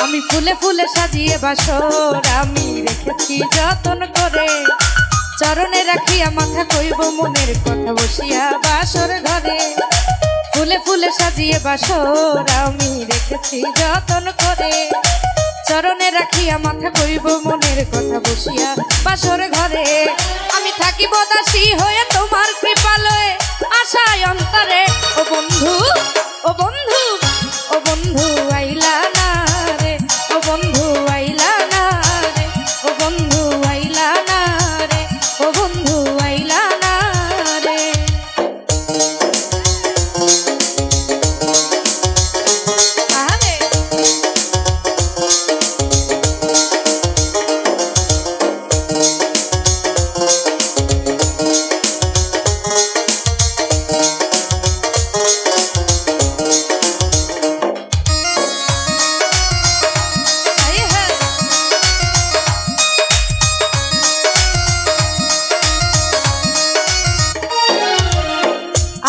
আমি ফুলে ফুলে সাজিয়ে বাসর আমি রেখেছি যতন করে, চরণে রাখিয়া মাথা কইব মনের কথা বসিয়া বাসর ঘরে। ফুলে ফুলে সাজিয়ে বাসর আমি রেখেছি যতন করে, চরণে রাখিয়া মাথা কইব মনের কথা বসিয়া বাসর ঘরে। আমি থাকিব দাসী হয়ে তোমার কৃপালয়ে আশায় অন্তরে। ও বন্ধু, ও বন্ধু, ও বন্ধু আইলা না রে, ও বন্ধু আইলা না রে, ও বন্ধু আইলা না রে, ও বন্ধু আইলা না রে। আরে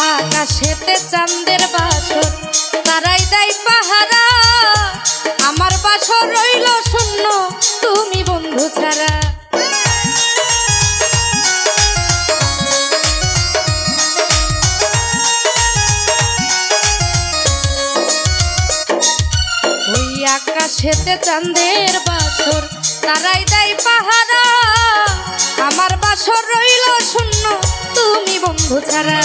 আকাশেতে চাঁদের বাসর তারাই দেয় পাহারা, আমার বাসর রইল শূন্য তুমি বন্ধু ছাড়া। ওই আকাশেতে চাঁদের বাসর তারাই দেয় পাহারা, আমার বাসর রইল শূন্য তুমি বন্ধু ছাড়া।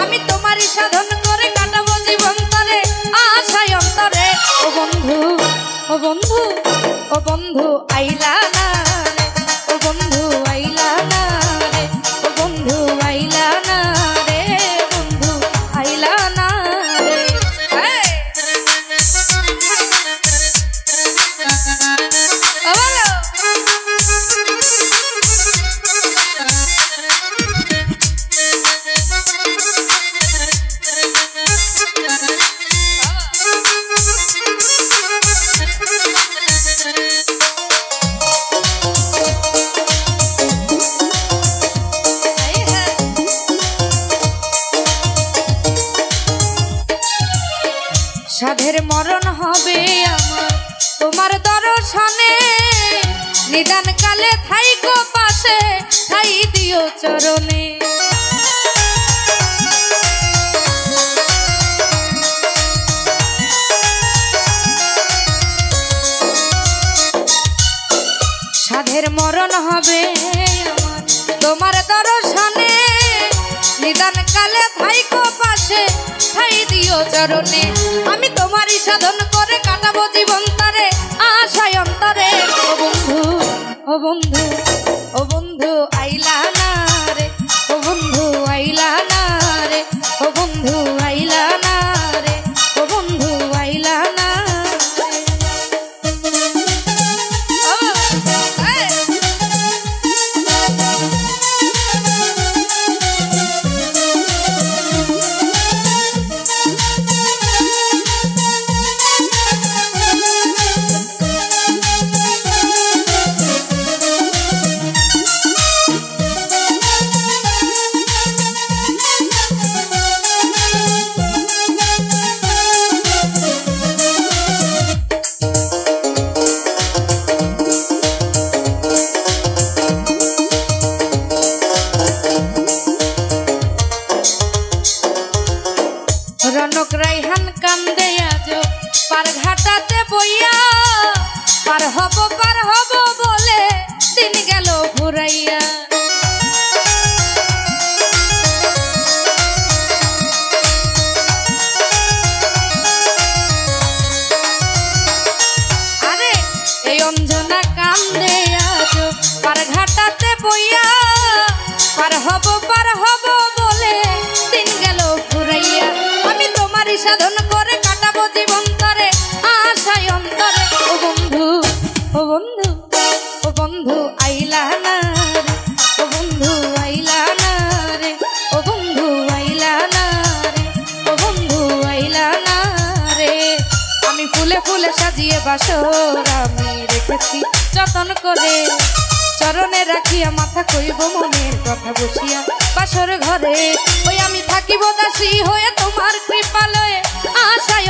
আমি তোমারই সাধন করে কাটাবো জীবন তরে আশায় অন্তরে। ও বন্ধু, ও বন্ধু, ও বন্ধু আইলা না রে, ও বন্ধু আইলা না রে, ও বন্ধু আইলা না রে, বন্ধু আইলা না রে। সাধের মরণ হবে আমার তোমার দর্শনে, নিদান কালে থাইকো পাশে ঠাই দিও চরণে। সাধের মরণ হবে আমার তোমার দর্শনে, নিদান কালে থাইকো পাশে ঠাই দিও চরণে। আমি তোমারই সাধন করে কাটাবো জীবন তারে আশায় অন্তরে। ও বন্ধু, ও বন্ধু, ও বন্ধু আইলা না রে, ও বন্ধু আইলা না রে, ও বন্ধু আইলা না রে, ও বন্ধু আইলা না রে। রনক রাইহান কান্দে আজ পার ঘাটাতে বইয়া, পার হব বলে দিন গেল ঘুরাইয়া। আরে এই অঞ্জনা কান্দে আজ পার ঘাটাতে বইয়া, পার হব বলে দিন গেল ঘুরাইয়া। আমি তোমারই সাধন করে কাটাবো জীবন তরে আশায় অন্তরে। ও বন্ধু, ও বন্ধু, ও বন্ধু আইলা না রে, ও বন্ধু আইলা না রে, ও বন্ধু আইলা না রে, ও বন্ধু আইলা না রে। আমি ফুলে ফুলে সাজিয়ে বাসর আমি রেখেছি যতন করে, চরণে রাখিয়া মাথা কইব মনের কথা বসিয়া বাসর ঘরে। ওই আমি থাকিব দাসী হয়ে তোমার কৃপালয়ে আশায়